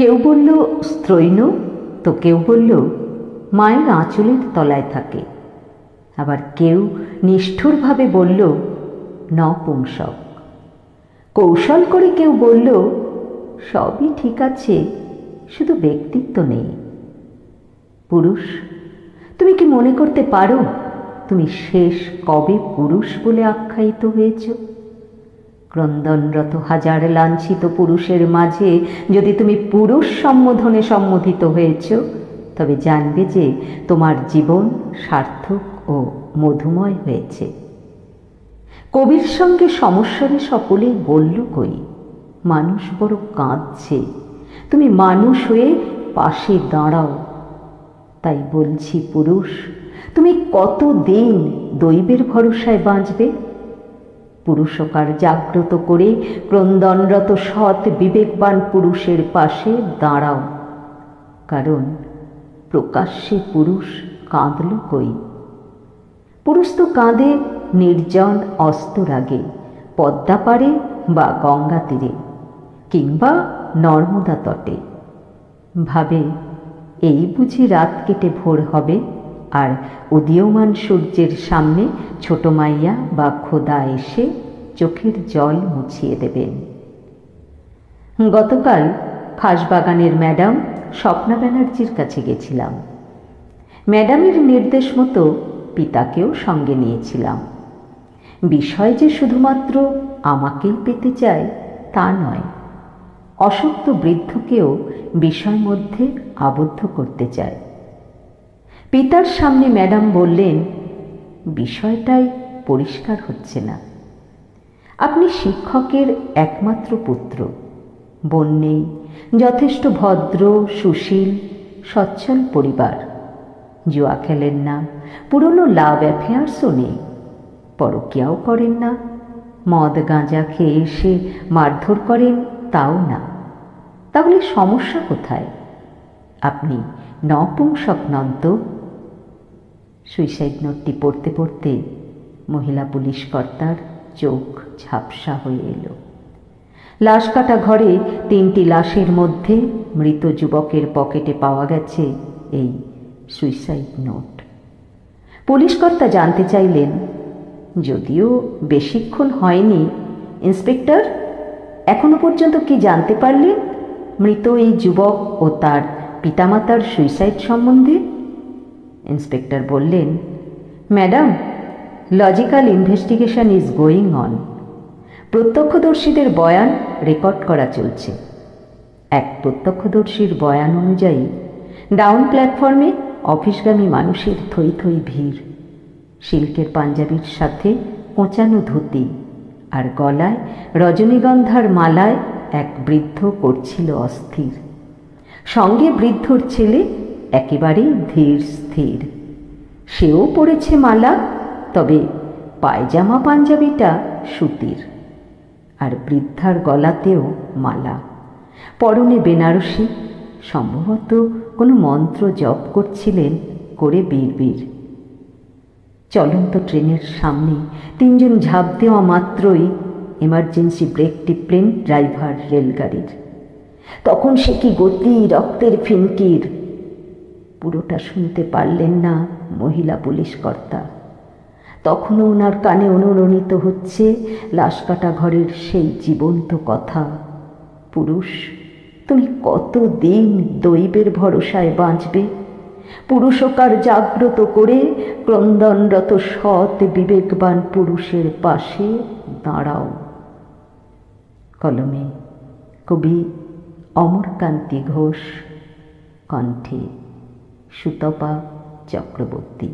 কেউ বলল স্ত্রৈণ, তো কেউ বলল মায়ের আঁচলের তলায় থাকে, আবার কেউ নিষ্ঠুরভাবে বলল নপুংসক। কৌশল করে কেউ বলল সবই ঠিক আছে, শুধু ব্যক্তিত্ব নেই। পুরুষ, তুমি কি মনে করতে পারো তুমি শেষ কবে পুরুষ বলে আখ্যায়িত হয়েছ? ক্রন্দনরত হাজার লাঞ্ছিত পুরুষের মাঝে যদি তুমি পুরুষ সম্বোধনে সম্বোধিত হয়েছ, তবে জানবে যে তোমার জীবন সার্থক ও মধুময় হয়েছে। কবির সঙ্গে সমস্যারে সকলেই বলল কই, মানুষ বড় কাঁদছে, তুমি মানুষ হয়ে পাশে দাঁড়াও। তাই বলছি পুরুষ, তুমি কতদিন দৈবের ভরসায় বাঁচবে? পুরুষকার জাগ্রত করে ক্রন্দনরত সৎ বিবেকবান পুরুষের পাশে দাঁড়াও, কারণ প্রকাশ্যে পুরুষ কাঁদল কই? পুরুষ তো কাঁদে নির্জন অস্তরাগে, পদ্মা পারে বা গঙ্গা তীরে কিংবা নর্মদা তটে। ভাবে এই বুঝি রাত কেটে ভোর হবে, আর উদীয়মান সূর্যের সামনে ছোট মাইয়া বা খোদা এসে চোখের জল মুছিয়ে দেবেন। গতকাল খাসবাগানের ম্যাডাম স্বপ্না ব্যানার্জির কাছে গেছিলাম। ম্যাডামের নির্দেশ মতো পিতাকেও সঙ্গে নিয়েছিলাম। বিষয় যে শুধুমাত্র আমাকেই পেতে চায় তা নয়, অশক্ত বৃদ্ধকেও বিষয় মধ্যে আবদ্ধ করতে চায়। পিতার সামনে ম্যাডাম বললেন, বিষয়টাই পরিষ্কার হচ্ছে না। আপনি শিক্ষকের একমাত্র পুত্র, বোন নেই, যথেষ্ট ভদ্র সুশীল সচ্ছল পরিবার, জুয়া খেলেন না, পুরনো লাভ অ্যাফেয়ার্সও নেই, পরকীয়াও করেন না, মদ গাঁজা খেয়ে এসে মারধর করেন তাও না। তাহলে সমস্যা কোথায়? আপনি নপুংসক নন তো? সুইসাইড নোটটি পড়তে পড়তে মহিলা পুলিশ কর্তার চোখ ঝাপসা হয়ে এলো। লাশ কাটা ঘরে 3টি লাশের মধ্যে মৃত যুবকের পকেটে পাওয়া গেছে এই সুইসাইড নোট। পুলিশ কর্তা জানতে চাইলেন, যদিও বেশিক্ষণ হয়নি, ইন্সপেক্টর এখনো পর্যন্ত কি জানতে পারলেন মৃত এই যুবক ও তার পিতামাতার সুইসাইড সম্বন্ধে? ইন্সপেক্টর বললেন, madam, logical investigation is going on. প্রত্যক্ষদর্শীদের বয়ান রেকর্ড করা চলছে। এক প্রত্যক্ষদর্শীর বয়ান অনুযায়ী ডাউন প্ল্যাটফর্মে অফিসগামী মানুষের থই থই ভিড়, সিল্কের পাঞ্জাবির সাথে কোঁচানো ধুতি আর গলায় রজনীগন্ধার মালায় এক বৃদ্ধ করছিল অস্থির। সঙ্গে বৃদ্ধর ছেলে একেবারেই ধীর স্থির, সেও পড়েছে মালা, তবে পায়জামা পাঞ্জাবিটা সুতির, আর বৃদ্ধার গলাতেও মালা, পরনে বেনারসি, সম্ভবত কোনো মন্ত্র জপ করছিলেন করে বিড়বিড়। চলন্ত ট্রেনের সামনে 3 জন ঝাঁপ দেওয়া মাত্রই এমার্জেন্সি ব্রেক টিপলেন ড্রাইভার রেলগাড়ির। তখন সে কি গতি, রক্তের ফিনকির! পুরোটা শুনতে পারলেন না মহিলা পুলিশ কর্তা। তখনও ওনার কানে অনুরণিত হচ্ছে লাশ কাটা ঘরের সেই জীবন্ত কথা, পুরুষ, তুমি কতদিন দৈবের ভরসায় বাঁচবে? পুরুষকার জাগ্রত করে ক্রন্দনরত সৎ বিবেকবান পুরুষের পাশে দাঁড়াও। কলমে কবি অমরকান্তি ঘোষ, কণ্ঠে সুতপা চক্রবর্তী।